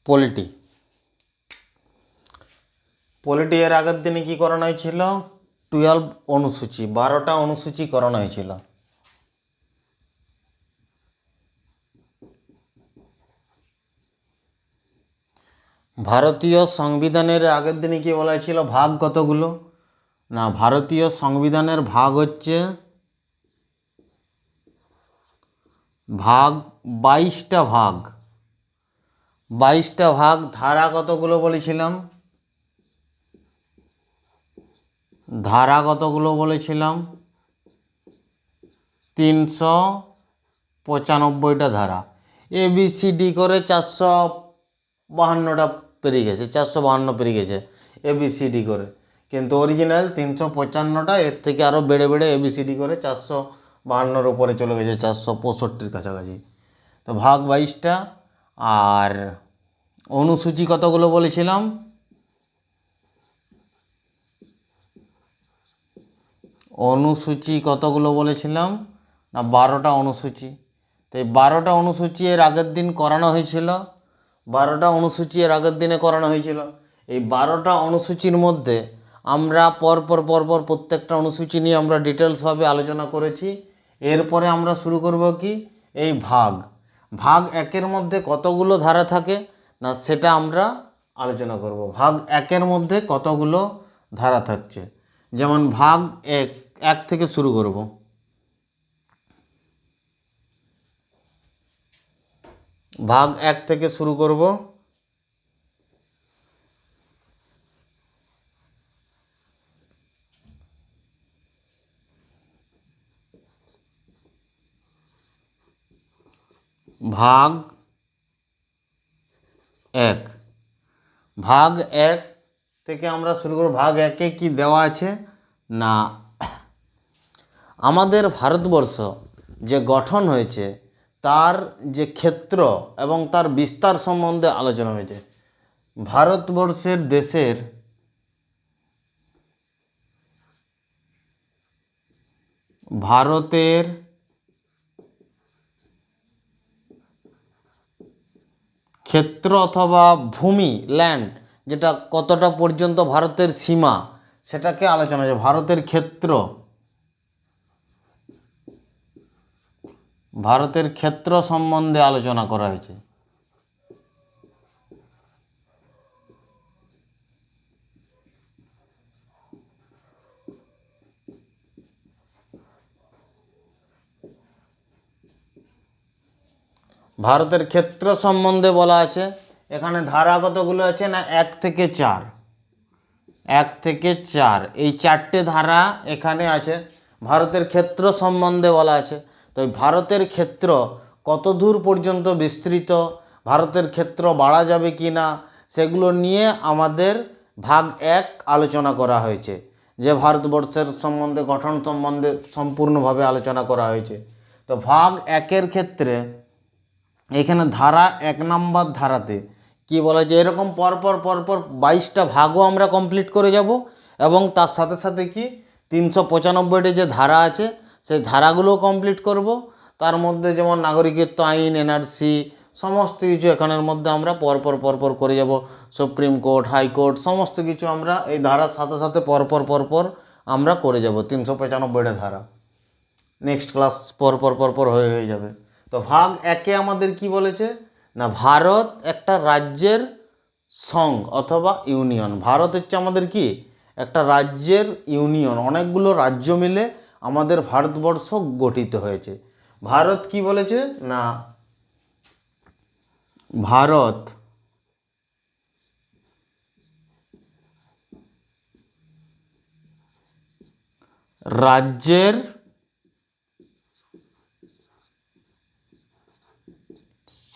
Polity polity এর আগের দিনে কি করানো হয়েছিল? 12 অনুসূচি, 12টা অনুসূচি করানো হয়েছিল। ভারতীয় সংবিধানের আগের দিনে কি বলা হয়েছিল? ভাগ কতগুলো? না, ভারতীয় সংবিধানের ভাগ হচ্ছে ভাগ 22টা ভাগ। 22টা ভাগ। ধারা কতগুলো বলেছিলাম? ধারা কতগুলো বলেছিলাম? 395টা ধারা। ABCD করে 452টা পেরিয়ে গেছে, 452 পেরিয়ে গেছে ABCD করে, কিন্তু অরিজিনাল 355টা। এর থেকে আরও বেড়ে বেড়ে ABCD করে 452-র উপরে চলে গেছে, 465-র কাছাকাছি। তো ভাগ 22টা। আর অনুসূচি কতগুলো বলেছিলাম? অনুসূচি কতগুলো বলেছিলাম? না, 12টা অনুসূচি। তো এই 12টা অনুসূচি এর আগের দিন করানো হয়েছিল। 12টা অনুসূচি এর আগের দিনে করানো হয়েছিল। এই 12টা অনুসূচির মধ্যে আমরা পরপর পরপর প্রত্যেকটা অনুসূচি নিয়ে আমরা ডিটেলসভাবে আলোচনা করেছি। এরপরে আমরা শুরু করব কি? এই ভাগ। ভাগ 1-এর মধ্যে কতগুলো ধারা থাকে না সেটা আমরা আলোচনা করব। ভাগ 1-এর মধ্যে কতগুলো ধারা থাকছে, যেমন ভাগ 1 থেকে শুরু করব। ভাগ 1 থেকে শুরু করব। ভাগ 1। ভাগ 1 থেকে আমরা শুরু করব। ভাগ 1-এ কি দেওয়া আছে না, আমাদের ভারতবর্ষ যে গঠন হয়েছে তার যে ক্ষেত্র এবং তার বিস্তার সম্বন্ধে আলোচনা হয়েছে। ভারতবর্ষের দেশের ভারতের ক্ষেত্র অথবা ভূমি, ল্যান্ড, যেটা কতটা পর্যন্ত ভারতের সীমা সেটাকে আলোচনা হয়েছে। ভারতের ক্ষেত্র, ভারতের ক্ষেত্র সম্বন্ধে আলোচনা করা হয়েছে। ভারতের ক্ষেত্র সম্বন্ধে বলা আছে। এখানে ধারা কতগুলো আছে না, 1 থেকে 4। 1 থেকে 4 এই 4টে ধারা এখানে আছে। ভারতের ক্ষেত্র সম্বন্ধে বলা আছে। তো ভারতের ক্ষেত্র কত দূর পর্যন্ত বিস্তৃত, ভারতের ক্ষেত্র বাড়া যাবে কি না, সেগুলো নিয়ে আমাদের ভাগ 1 আলোচনা করা হয়েছে। যে ভারতবর্ষের সম্বন্ধে গঠন সম্বন্ধে সম্পূর্ণভাবে আলোচনা করা হয়েছে। তো ভাগ 1-এর ক্ষেত্রে এখানে ধারা 1 নম্বর ধারাতে কি বলা যায়, এরকম পরপর পরপর 22টা ভাগও আমরা কমপ্লিট করে যাব এবং তার সাথে সাথে কি 395টি যে ধারা আছে সেই ধারাগুলোও কমপ্লিট করব। তার মধ্যে যেমন নাগরিকত্ব আইন, NRC, সমস্ত কিছু এখানের মধ্যে আমরা পরপর পরপর করে যাব। সুপ্রিম কোর্ট, হাইকোর্ট, সমস্ত কিছু আমরা এই ধারার সাথে সাথে পরপর পরপর আমরা করে যাব। 395টা ধারা নেক্সট ক্লাস পরপর পরপর হয়ে যাবে। তো ভাগ 1-এ আমাদের কি বলেছে না, ভারত একটা রাজ্যের সংঘ অথবা ইউনিয়ন। ভারত হচ্ছে আমাদের কি একটা রাজ্যের ইউনিয়ন, অনেকগুলো রাজ্য মিলে আমাদের ভারতবর্ষ গঠিত হয়েছে। ভারত কি বলেছে না, ভারত রাজ্যের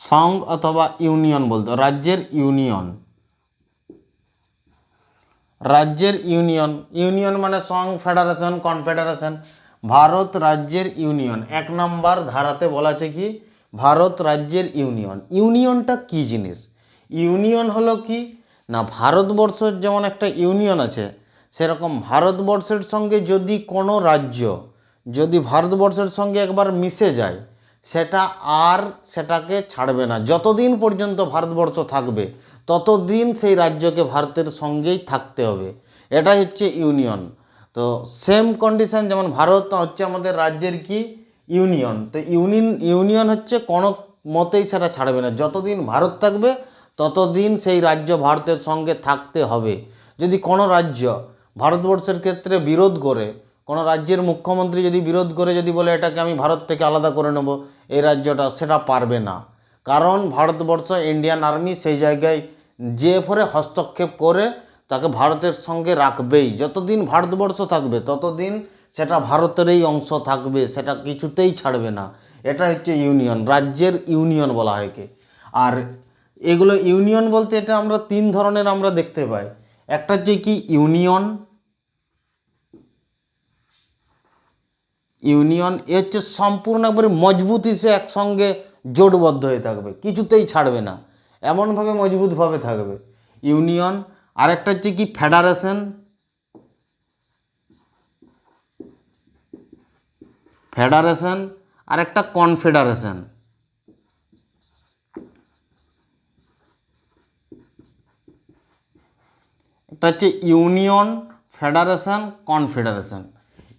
সংঘ অথবা ইউনিয়ন বলতো, রাজ্যের ইউনিয়ন। রাজ্যের ইউনিয়ন, ইউনিয়ন মানে সংঘ, ফেডারেশন, কনফেডারেশন। ভারত রাজ্যের ইউনিয়ন 1 নম্বর ধারাতে বলা আছে কি ভারত রাজ্যের ইউনিয়ন। ইউনিয়নটা কি জিনিস? ইউনিয়ন হলো কি না, ভারতবর্ষের যেমন একটা ইউনিয়ন আছে সেরকম ভারতবর্ষের সঙ্গে যদি কোনো রাজ্য যদি ভারতবর্ষের সঙ্গে একবার মিশে যায় সেটা আর সেটাকে ছাড়বে না। যতদিন পর্যন্ত ভারতবর্ষ থাকবে ততদিন সেই রাজ্যকে ভারতের সঙ্গেই থাকতে হবে। এটাই হচ্ছে ইউনিয়ন। তো সেম কন্ডিশন, যেমন ভারত হচ্ছে আমাদের রাজ্যের কি ইউনিয়ন, তো ইউনিয়ন হচ্ছে কোনো মতেই সেটা ছাড়বে না। যতদিন ভারত থাকবে ততদিন সেই রাজ্য ভারতের সঙ্গে থাকতে হবে। যদি কোনো রাজ্য ভারতবর্ষের ক্ষেত্রে বিরোধ করে, কোনো রাজ্যের মুখ্যমন্ত্রী যদি বিরোধ করে, যদি বলে এটাকে আমি ভারত থেকে আলাদা করে নেব এই রাজ্যটা, সেটা পারবে না। কারণ ভারতবর্ষ, ইন্ডিয়ান আর্মি সেই জায়গায় যে ফরে হস্তক্ষেপ করে তাকে ভারতের সঙ্গে রাখবেই। যতদিন ভারতবর্ষ থাকবে ততদিন সেটা ভারতেরই অংশ থাকবে, সেটা কিছুতেই ছাড়বে না। এটা হচ্ছে ইউনিয়ন, রাজ্যের ইউনিয়ন বলা হয় কি। আর এগুলো ইউনিয়ন বলতে এটা আমরা তিন ধরনের আমরা দেখতে পাই। একটা হচ্ছে কি ইউনিয়ন, ইউনিয়ন এ হচ্ছে সম্পূর্ণ একবারে মজবুত হিসেবে একসঙ্গে জোটবদ্ধ হয়ে থাকবে, কিছুতেই ছাড়বে না, এমনভাবে মজবুতভাবে থাকবে ইউনিয়ন। আরেকটা হচ্ছে কি ফেডারেশন, ফেডারেশন আর একটা কনফেডারেশন। একটা হচ্ছে ইউনিয়ন, ফেডারেশন, কনফেডারেশন।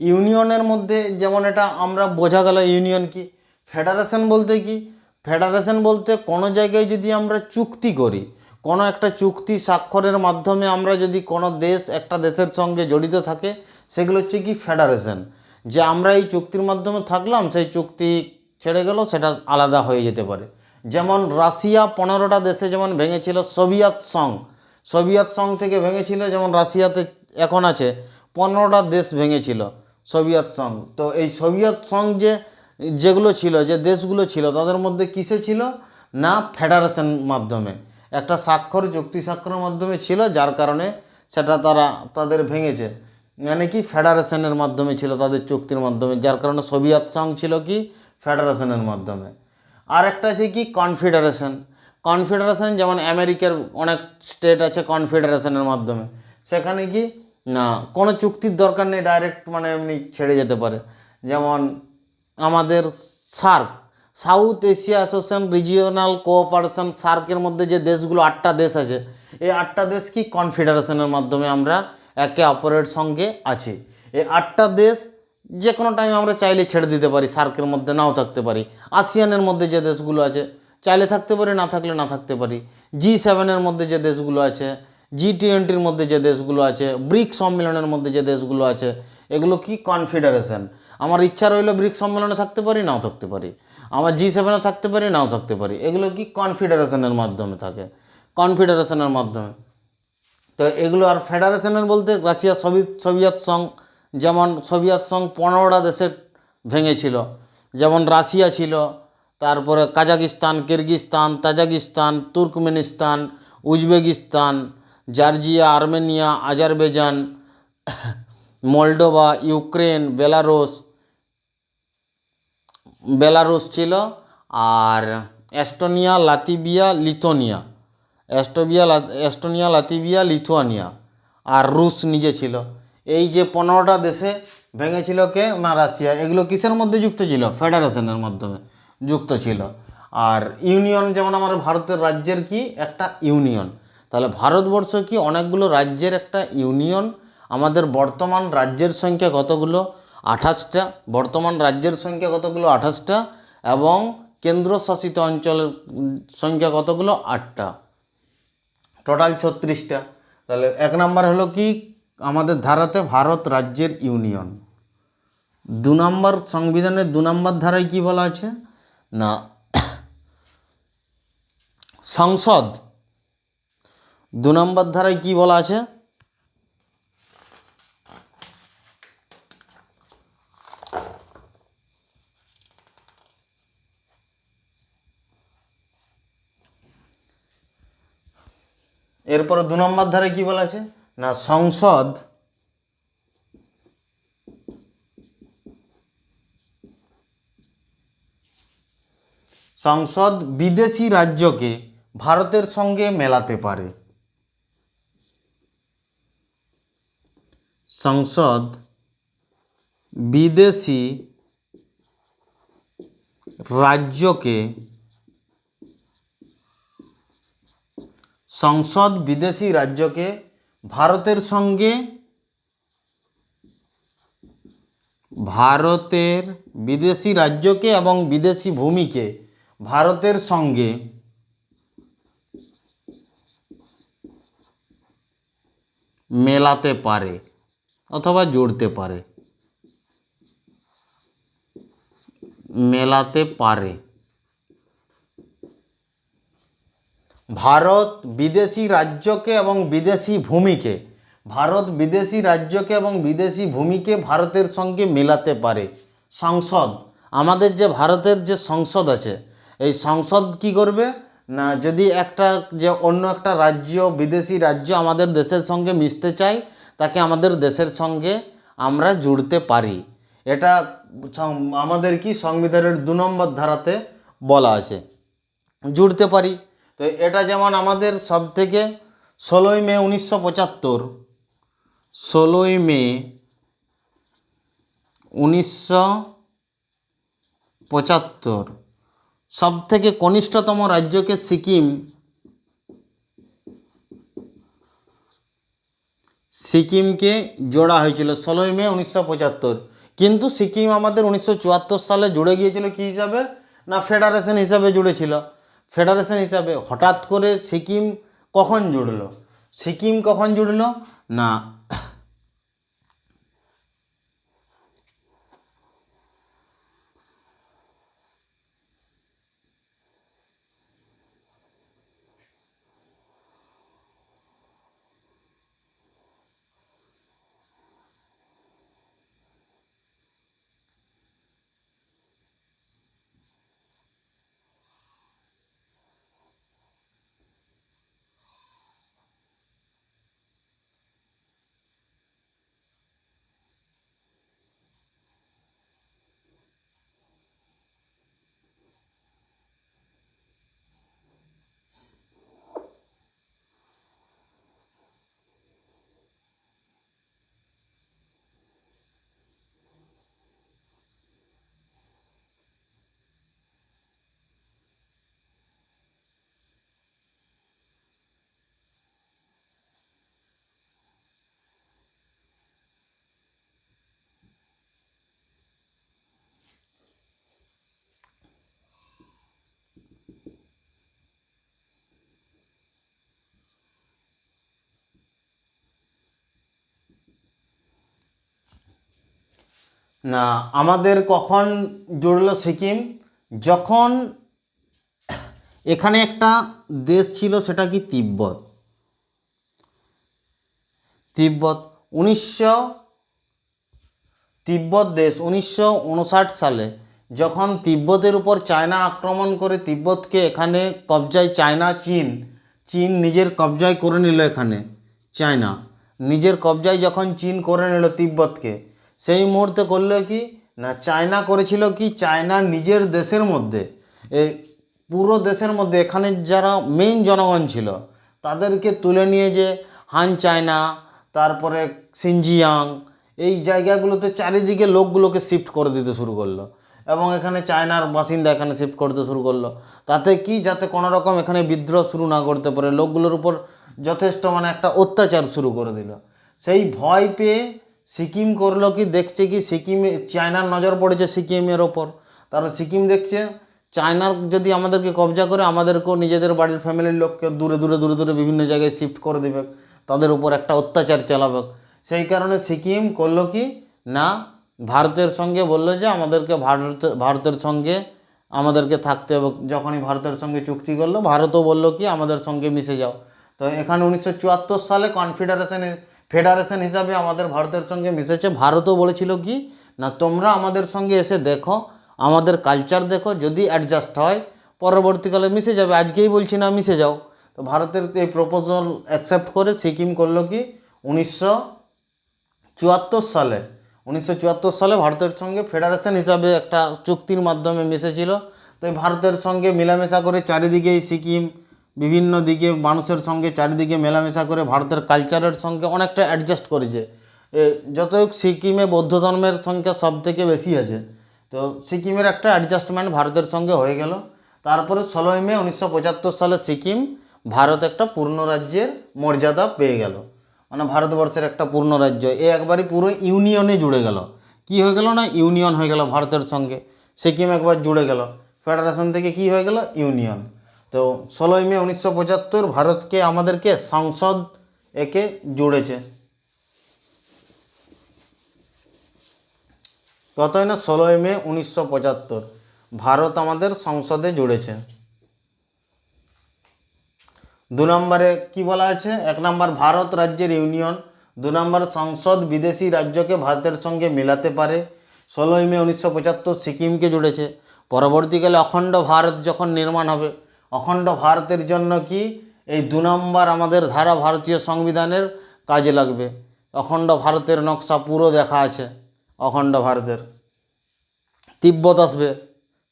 ইউনিয়নের মধ্যে যেমন এটা আমরা বোঝা গেল ইউনিয়ন কি। ফেডারেশন বলতে কি, ফেডারেশন বলতে কোনো জায়গায় যদি আমরা চুক্তি করি, কোনো একটা চুক্তি স্বাক্ষরের মাধ্যমে আমরা যদি কোনো দেশ একটা দেশের সঙ্গে জড়িত থাকে, সেগুলো হচ্ছে কি ফেডারেশন। যে আমরা এই চুক্তির মাধ্যমে থাকলাম, সেই চুক্তি ছেড়ে গেল, সেটা আলাদা হয়ে যেতে পারে। যেমন রাশিয়া 15টা দেশে যেমন ভেঙেছিল সোভিয়েত সংঘ, সোভিয়েত সংঘ থেকে ভেঙেছিল, যেমন রাশিয়াতে এখন আছে 15টা দেশ ভেঙেছিল সোভিয়েত সংঘ। তো এই সোভিয়েত সংঘ যেগুলো ছিল, যে দেশগুলো ছিল, তাদের মধ্যে কিসে ছিল না ফেডারেশন মাধ্যমে, একটা স্বাক্ষর, চুক্তি স্বাক্ষরের মাধ্যমে ছিল, যার কারণে সেটা তাদের ভেঙেছে। মানে কি ফেডারেশনের মাধ্যমে ছিল, তাদের চুক্তির মাধ্যমে, যার কারণে সোভিয়েত সংঘ ছিল কি ফেডারেশনের মাধ্যমে। আর একটা আছে কি কনফেডারেশন, কনফেডারেশন যেমন আমেরিকার অনেক স্টেট আছে কনফেডারেশনের মাধ্যমে, সেখানে কি না কোনো চুক্তির দরকার নেই, ডাইরেক্ট মানে এমনি ছেড়ে যেতে পারে। যেমন আমাদের SAARC, South Asia association regional cooperation, সার্কের মধ্যে যে দেশগুলো 8টা দেশ আছে, এই 8টা দেশ কি কনফেডারেশনের মাধ্যমে আমরা একে অপরের সঙ্গে আছি। এই 8টা দেশ যে কোনো টাইম আমরা চাইলে ছেড়ে দিতে পারি, সার্কের মধ্যে নাও থাকতে পারি। আসিয়ানের মধ্যে যে দেশগুলো আছে চাইলে থাকতে পারি, না থাকলে না থাকতে পারি। G7-এর মধ্যে যে দেশগুলো আছে, G20-র মধ্যে যে দেশগুলো আছে, ব্রিক্স সম্মেলনের মধ্যে যে দেশগুলো আছে, এগুলো কি কনফেডারেশন। আমার ইচ্ছা রইলো ব্রিক্স সম্মেলনে থাকতে পারি, নাও থাকতে পারি। আমার G7-এ থাকতে পারি, নাও থাকতে পারি। এগুলো কি কনফেডারেশনের মাধ্যমে থাকে, কনফেডারেশনের মাধ্যমে। তো এগুলো আর ফেডারেশনের বলতে রাশিয়া সোভিয়েত সংঘ, যেমন সোভিয়েত সংঘ 15টা দেশের ভেঙেছিল, যেমন রাশিয়া ছিল, তারপরে Kazakhstan, Kyrgyzstan, Tajikistan, Turkmenistan, Uzbekistan, Georgia, Armenia, Azerbaijan, Moldova, Ukraine, Belarus ছিল, আর এস্টোনিয়া, লাতিভিয়া, লিথুয়ানিয়া, এস্টোনিয়া, লাতিভিয়া, লিথুয়ানিয়া, আর রুশ নিজে ছিল। এই যে 15টা দেশে ভেঙেছিল কে না রাশিয়া। এগুলো কিসের মধ্যে যুক্ত ছিল, ফেডারেশনের মাধ্যমে যুক্ত ছিল। আর ইউনিয়ন যেমন আমার ভারতের রাজ্যের কি একটা ইউনিয়ন, তাহলে ভারতবর্ষ কি অনেকগুলো রাজ্যের একটা ইউনিয়ন। আমাদের বর্তমান রাজ্যের সংখ্যা কতগুলো, 28টা। বর্তমান রাজ্যের সংখ্যা কতগুলো, 28টা। এবং কেন্দ্রশাসিত অঞ্চলের সংখ্যা কতগুলো, 8টা, টোটাল 36টা। তাহলে 1 নাম্বার হলো কি আমাদের ধারাতে ভারত রাজ্যের ইউনিয়ন। 2 নাম্বার সংবিধানের 2 নাম্বার ধারায় কি বলা আছে না সংসদ। 2 নাম্বার ধারায় কি বলা আছে, এরপরে 2 নম্বর ধারায় কি বলা আছে না সংসদ সংসদ বিদেশি রাজ্যকে ভারতের সঙ্গে মেলাতে পারে। সংসদ বিদেশি রাজ্যকে সংসদ বিদেশি রাজ্যকে ভারতের সঙ্গে বিদেশি রাজ্যকে এবং বিদেশি ভূমিকে ভারতের সঙ্গে মেলাতে পারে অথবা জুড়তে পারে, মেলাতে পারে। ভারত বিদেশি রাজ্যকে এবং বিদেশি ভূমিকে ভারতের সঙ্গে মেলাতে পারে। সংসদ, আমাদের যে ভারতের যে সংসদ আছে, এই সংসদ কি করবে না, যদি অন্য একটা রাজ্য, বিদেশি রাজ্য আমাদের দেশের সঙ্গে মিশতে চায়, তাকে আমাদের দেশের সঙ্গে আমরা জুড়তে পারি। এটা আমাদের কি সংবিধানের 2 নম্বর ধারাতে বলা আছে, জুড়তে পারি। তো এটা যেমন আমাদের সব থেকে 16ই মে 1975 সব থেকে কনিষ্ঠতম রাজ্যকে সিকিমকে জোড়া হয়েছিল 16ই মে 1975। কিন্তু সিকিম আমাদের 1974 সালে জুড়ে গিয়েছিল কি হিসাবে না, ফেডারেশন হিসাবে জুড়েছিল। ফেডারেশন হিসাবে হঠাৎ করে সিকিম কখন জুড়লো না, না আমাদের কখন জুড়লো সিকিম, যখন এখানে একটা দেশ ছিল, সেটা কি তিব্বত। 1959 সালে যখন তিব্বতের উপর চায়না আক্রমণ করে তিব্বতকে এখানে কবজায় চীন নিজের কবজায় করে নিল। এখানে চায়না নিজের কবজায় যখন চীন করে নিল তিব্বতকে, সেই মুহূর্তে করলো কি না, চায়না করেছিল কি, চায়না নিজের দেশের মধ্যে, এই পুরো দেশের মধ্যে এখানে যারা মেইন জনগণ ছিল তাদেরকে তুলে নিয়ে যে হান চায়না, তারপরে সিনজিয়াং, এই জায়গাগুলোতে চারিদিকে লোকগুলোকে শিফট করে দিতে শুরু করলো এবং এখানে চায়নার বাসিন্দা এখানে শিফট করতে শুরু করলো। তাতে কি, যাতে কোনো রকম এখানে বিদ্রোহ শুরু না করতে পারে, লোকগুলোর উপর যথেষ্ট একটা অত্যাচার শুরু করে দিল। সেই ভয় পেয়ে সিকিম করলো কি, দেখছে কি সিকিমে চায়নার নজর পড়েছে সিকিমের ওপর, তারপর সিকিম দেখছে চায়নার যদি আমাদেরকে কবজা করে, আমাদেরকেও নিজেদের বাড়ির ফ্যামিলির লোককে দূরে দূরে দূরে দূরে বিভিন্ন জায়গায় শিফট করে দেবে, তাদের উপর একটা অত্যাচার চালাবে। সেই কারণে সিকিম করলো কি না, ভারতের সঙ্গে বললো যে আমাদেরকে ভারতের সঙ্গে আমাদেরকে থাকতে হবে। যখনই ভারতের সঙ্গে চুক্তি করলো, ভারতও বললো কি আমাদের সঙ্গে মিশে যাও। তো এখানে 1974 সালে ফেডারেশন হিসাবে আমাদের ভারতের সঙ্গে মিশেছে। ভারতও বলেছিল কি না, তোমরা আমাদের সঙ্গে এসে দেখো, আমাদের কালচার দেখো, যদি অ্যাডজাস্ট হয় পরবর্তীকালে মিশে যাবে, আজকেই বলছি না মিশে যাও। তো ভারতের এই প্রপোজাল অ্যাকসেপ্ট করে সিকিম করলো কি 1974 সালে ভারতের সঙ্গে ফেডারেশন হিসাবে একটা চুক্তির মাধ্যমে মিশেছিল। তো এই ভারতের সঙ্গে মেলামেশা করে চারিদিকেই সিকিম বিভিন্ন দিকে মানুষের সঙ্গে চারিদিকে মেলামেশা করে ভারতের কালচারের সঙ্গে অনেকটা অ্যাডজাস্ট করেছে। যতই হোক সিকিমে বৌদ্ধ ধর্মের সংখ্যা সব থেকে বেশি আছে। তো সিকিমের একটা অ্যাডজাস্টমেন্ট ভারতের সঙ্গে হয়ে গেল। তারপরে 16ই মে 1975 সালে সিকিম ভারত একটা পূর্ণ রাজ্যের মর্যাদা পেয়ে গেল, মানে ভারতবর্ষের একটা পূর্ণ রাজ্য। এ একবারই পুরো ইউনিয়নে জুড়ে গেল। কি হয়ে গেল না, ইউনিয়ন হয়ে গেল ভারতের সঙ্গে। সিকিম একবার জুড়ে গেল, ফেডারেশন থেকে কি হয়ে গেল, ইউনিয়ন। তো 16ই মে 1975 ভারতকে আমাদেরকে সংসদ একে জুড়েছে। কতই না 16ই মে 1975 ভারত আমাদের সংসদে জুড়েছে। 2 নম্বরে কি বলা আছে, 1 নম্বর ভারত রাজ্যের ইউনিয়ন, 2 নম্বর সংসদ বিদেশি রাজ্যকে ভারতের সঙ্গে মেলাতে পারে। 16ই মে 1975 সিকিমকে জুড়েছে। পরবর্তীকালে অখণ্ড ভারত যখন নির্মাণ হবে, অখণ্ড ভারতের জন্য কি এই 2 নম্বর আমাদের ধারা ভারতীয় সংবিধানের কাজে লাগবে। অখণ্ড ভারতের নকশা পুরো দেখা আছে। অখণ্ড ভারতের তিব্বত আসবে,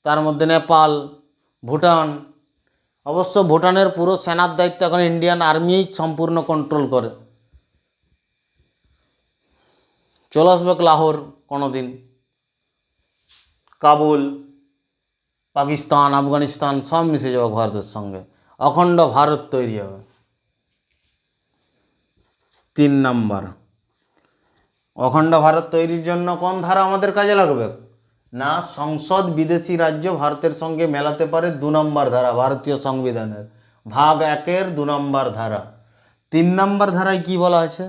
তার মধ্যে নেপাল, ভুটান। অবশ্য ভুটানের পুরো সেনার দায়িত্ব এখন ইন্ডিয়ান আর্মিই সম্পূর্ণ কন্ট্রোল করে। চলে আসবে লাহোর কোনো দিন, কাবুল, পাকিস্তান, আফগানিস্তান সব মিশে যাবে ভারতের সঙ্গে, অখণ্ড ভারত তৈরি হবে। 3 নম্বর, অখণ্ড ভারত তৈরির জন্য কোন ধারা আমাদের কাজে লাগবে না, সংসদ বিদেশি রাজ্য ভারতের সঙ্গে মেলাতে পারে 2 নম্বর ধারা ভারতীয় সংবিধানের ভাগ 1-এর 2 নম্বর ধারা। 3 নম্বর ধারায় কি বলা আছে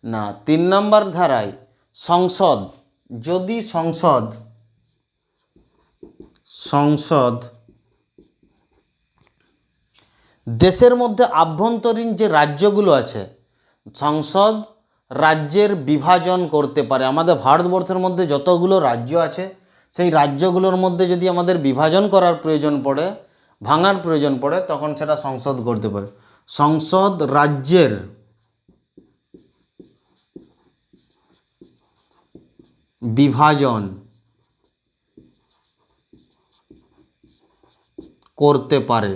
না, 3 নম্বর ধারায় সংসদ যদি সংসদ দেশের মধ্যে আভ্যন্তরীণ যে রাজ্যগুলো আছে, সংসদ রাজ্যের বিভাজন করতে পারে। আমাদের ভারতবর্ষের মধ্যে যতগুলো রাজ্য আছে, সেই রাজ্যগুলোর মধ্যে যদি আমাদের বিভাজন করার প্রয়োজন পড়ে, ভাঙার প্রয়োজন পড়ে, তখন সেটা সংসদ করতে পারে। সংসদ রাজ্যের বিভাজন করতে পারে।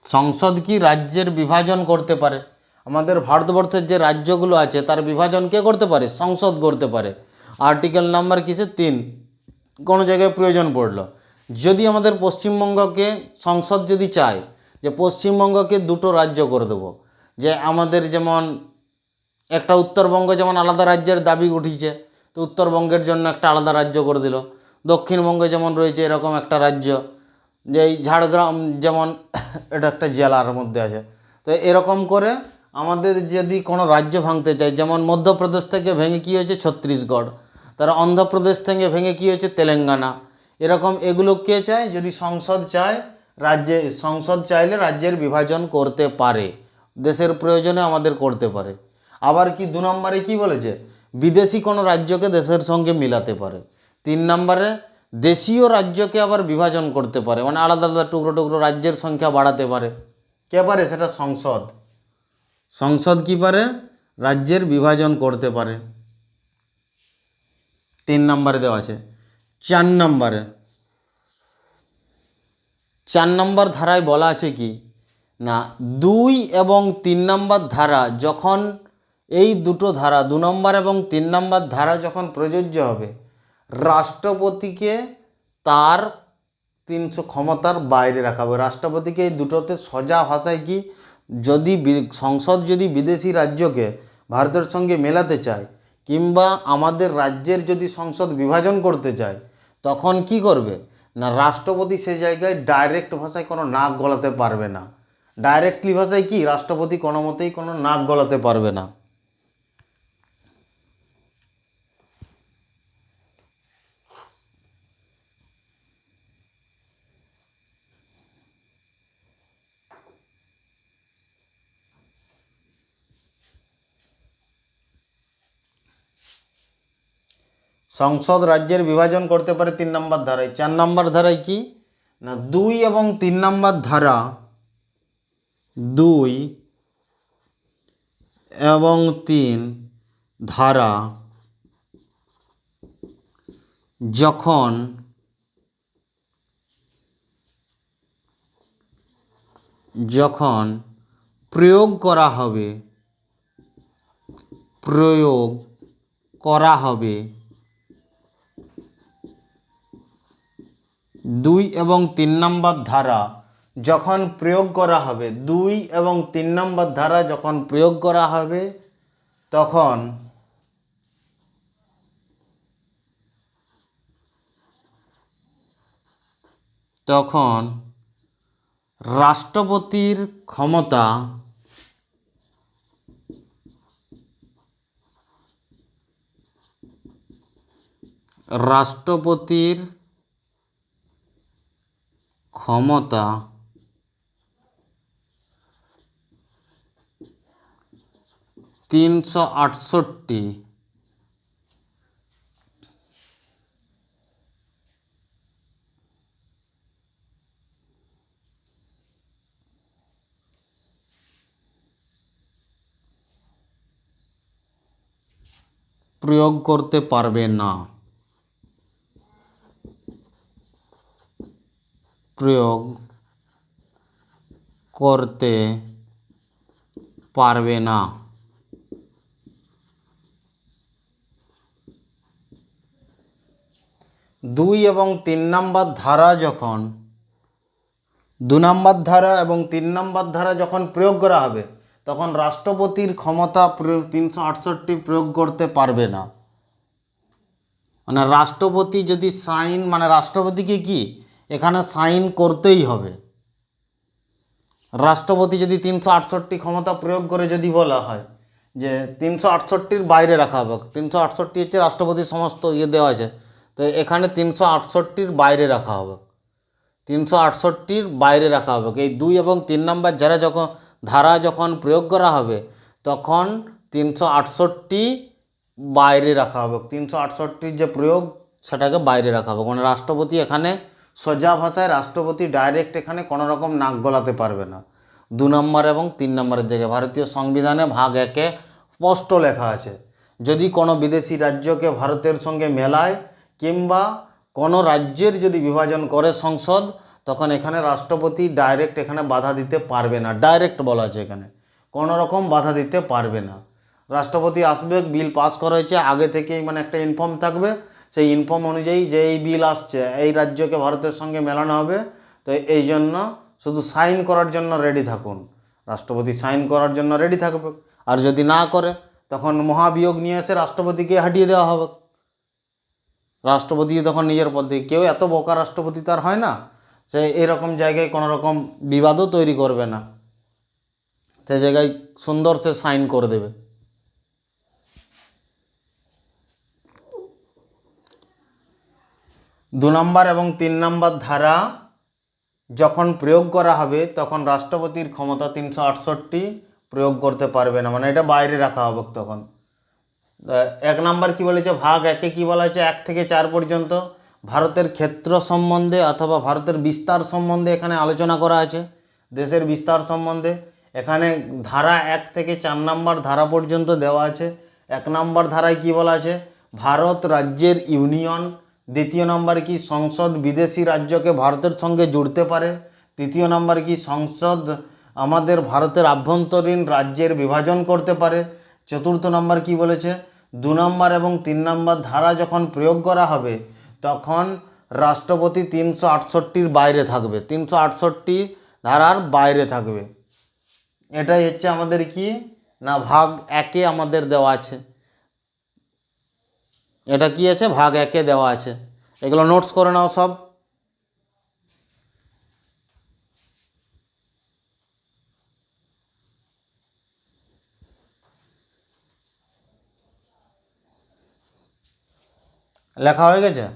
সংসদ কি রাজ্যের বিভাজন করতে পারে। আমাদের ভারতবর্ষের যে রাজ্যগুলো আছে তার বিভাজন কে করতে পারে, সংসদ করতে পারে। আর্টিকেল নাম্বার কিসে 3, কোনো জায়গায় প্রয়োজন পড়লো, যদি আমাদের পশ্চিমবঙ্গকে সংসদ যদি চায় যে পশ্চিমবঙ্গকে 2টো রাজ্য করে দেবো, যে আমাদের যেমন একটা উত্তরবঙ্গ যেমন আলাদা রাজ্যের দাবি উঠিছে, তো উত্তরবঙ্গের জন্য একটা আলাদা রাজ্য করে দিল। দক্ষিণবঙ্গে যেমন রয়েছে এরকম একটা রাজ্য, যে এই ঝাড়গ্রাম যেমন এটা একটা জেলার মধ্যে আছে। তো এরকম করে আমাদের যদি কোনো রাজ্য ভাঙতে চায়, যেমন মধ্যপ্রদেশ থেকে ভেঙে কী হয়েছে ছত্তিশগড়, তারা অন্ধ্রপ্রদেশ থেকে ভেঙে কী হয়েছে তেলেঙ্গানা, এরকম এগুলো কে চায়, যদি সংসদ চায়, সংসদ চাইলে রাজ্যের বিভাজন করতে পারে, দেশের প্রয়োজনে আমাদের করতে পারে। আবার কি 2 নম্বরে কি বলেছে, বিদেশি কোনো রাজ্যকে দেশের সঙ্গে মিলাতে পারে। 3 নম্বরে দেশীয় রাজ্যকে আবার বিভাজন করতে পারে, মানে আলাদা আলাদা টুকরো টুকরো রাজ্যের সংখ্যা বাড়াতে পারে। কে পারে, সেটা সংসদ। সংসদ কি পারে, রাজ্যের বিভাজন করতে পারে। 3 নম্বরে দেওয়া আছে। 4 নম্বরে, 4 নম্বর ধারায় বলা আছে কি না, 2 এবং 3 নম্বর ধারা যখন, এই দুটো ধারা 2 নম্বর এবং 3 নম্বর ধারা যখন প্রযোজ্য হবে, রাষ্ট্রপতিকে তার 300 ক্ষমতার বাইরে রাখা হবে। রাষ্ট্রপতিকে এই দুটোতে সোজা ভাষায় কি, যদি সংসদ যদি বিদেশি রাজ্যকে ভারতের সঙ্গে মেলাতে চায়, কিংবা আমাদের রাজ্যের যদি সংসদ বিভাজন করতে চায়, তখন কি করবে না, রাষ্ট্রপতি সেই জায়গায় ডাইরেক্ট ভাষায় কোনো নাক গলাতে পারবে না। ডাইরেক্টলি ভাষায় কি, রাষ্ট্রপতি কোনো মতেই কোনো নাক গলাতে পারবে না। সংসদ রাজ্যের বিভাজন করতে পারে 3 নম্বর ধারায়। 4 নম্বর ধারায় কি না, 2 এবং 3 নম্বর ধারা, 2 এবং 3 ধারা যখন প্রয়োগ করা হবে, প্রয়োগ করা হবে 2 এবং 3 নম্বর ধারা যখন প্রয়োগ করা হবে, 2 এবং 3 নম্বর ধারা যখন প্রয়োগ করা হবে তখন তখন রাষ্ট্রপতির ক্ষমতা রাষ্ট্রপতির ক্ষমতা 368 প্রয়োগ করতে পারবে না, প্রয়োগ করতে পারবে না। 2 এবং 3 নম্বর ধারা যখন 2 নম্বর ধারা এবং 3 নম্বর ধারা যখন প্রয়োগ করা হবে তখন রাষ্ট্রপতির ক্ষমতা 368 প্রয়োগ করতে পারবে না। মানে রাষ্ট্রপতি যদি সাইন, মানে রাষ্ট্রপতিকে কি এখানে সাইন করতেই হবে। রাষ্ট্রপতি যদি 368 ক্ষমতা প্রয়োগ করে যদি বলা হয় যে 368-র বাইরে রাখা হবে, 368 হচ্ছে রাষ্ট্রপতির সমস্ত দেওয়া আছে, তো এখানে 368-র বাইরে রাখা হবে, 368-র বাইরে রাখা হবে। এই 2 এবং 3 নম্বর ধারা যখন প্রয়োগ করা হবে তখন 368 বাইরে রাখা হবে, 368-র যে প্রয়োগ সেটাকে বাইরে রাখা হবে। মানে রাষ্ট্রপতি এখানে, সোজা ভাষায় রাষ্ট্রপতি ডাইরেক্ট এখানে কোনো রকম নাক গলাতে পারবে না। 2 নম্বর এবং 3 নম্বরের জায়গায় ভারতীয় সংবিধানে ভাগ 1-এ স্পষ্ট লেখা আছে, যদি কোনো বিদেশি রাজ্যকে ভারতের সঙ্গে মেলায় কিংবা কোনো রাজ্যের যদি বিভাজন করে সংসদ, তখন এখানে রাষ্ট্রপতি ডাইরেক্ট এখানে বাধা দিতে পারবে না। ডাইরেক্ট বলা আছে, এখানে কোনো রকম বাধা দিতে পারবে না। রাষ্ট্রপতি আসবে, বিল পাস করা হয়েছে আগে থেকেই, মানে একটা ইনফর্ম থাকবে, সেই ইনফর্ম অনুযায়ী যে এই বিল আসছে এই রাজ্যকে ভারতের সঙ্গে মেলানো হবে, তো এই জন্য শুধু সাইন করার জন্য রেডি থাকুন। রাষ্ট্রপতি সাইন করার জন্য রেডি থাকবে, আর যদি না করে তখন মহাভিয়োগ নিয়ে এসে রাষ্ট্রপতিকে হাঁটিয়ে দেওয়া হবে। রাষ্ট্রপতি তখন নিজের পদে, কেউ এত বোকা রাষ্ট্রপতি তার হয় না, সে এরকম জায়গায় কোনো রকম বিবাদও তৈরি করবে না, সে জায়গায় সুন্দর সে সাইন করে দেবে। দু নম্বর এবং 3 নম্বর ধারা যখন প্রয়োগ করা হবে তখন রাষ্ট্রপতির ক্ষমতা 368 প্রয়োগ করতে পারবে না, মানে এটা বাইরে রাখা হবে। তখন 1 নম্বর কি বলেছে, ভাগ 1-এ কি বলা হয়েছে, 1 থেকে 4 পর্যন্ত ভারতের ক্ষেত্র সম্বন্ধে অথবা ভারতের বিস্তার সম্বন্ধে এখানে আলোচনা করা আছে, দেশের বিস্তার সম্বন্ধে। এখানে ধারা 1 থেকে 4 নম্বর ধারা পর্যন্ত দেওয়া আছে। 1 নম্বর ধারায় কি বলা আছে, ভারত রাজ্যের ইউনিয়ন। 2 নম্বর কি, সংসদ বিদেশি রাজ্যকে ভারতের সঙ্গে জুড়তে পারে। 3 নম্বর কি, সংসদ আমাদের ভারতের আভ্যন্তরীণ রাজ্যের বিভাজন করতে পারে। 4 নম্বর কি বলেছে, 2 নম্বর এবং 3 নম্বর ধারা যখন প্রয়োগ করা হবে তখন রাষ্ট্রপতি 368-র বাইরে থাকবে, 368 ধারার বাইরে থাকবে। এটাই হচ্ছে আমাদের কি না, ভাগ 1-এ আমাদের দেওয়া আছে। এটা কি আছে, ভাগ 1-এ দেওয়া আছে। এগুলো নোটস করে নাও সব। লেখা হয়ে গেছে?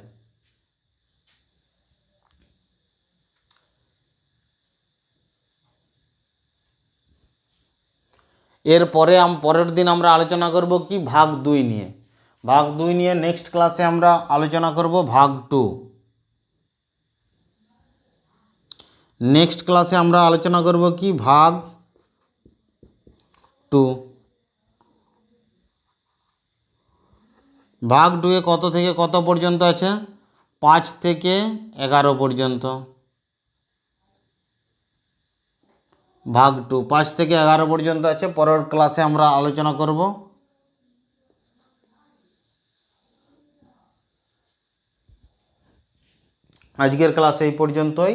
এরপরে পরের দিন আমরা আলোচনা করব কি, ভাগ 2 নিয়ে। ভাগ 2 নিয়ে নেক্সট ক্লাসে আমরা আলোচনা করব ভাগ 2। নেক্সট ক্লাসে আমরা আলোচনা করব কি, ভাগ 2। ভাগ 2-এ কত থেকে কত পর্যন্ত আছে, 5 থেকে 11 পর্যন্ত। ভাগ 2 5 থেকে 11 পর্যন্ত আছে। পরের ক্লাসে আমরা আলোচনা করব। আজকের ক্লাস এই পর্যন্তই।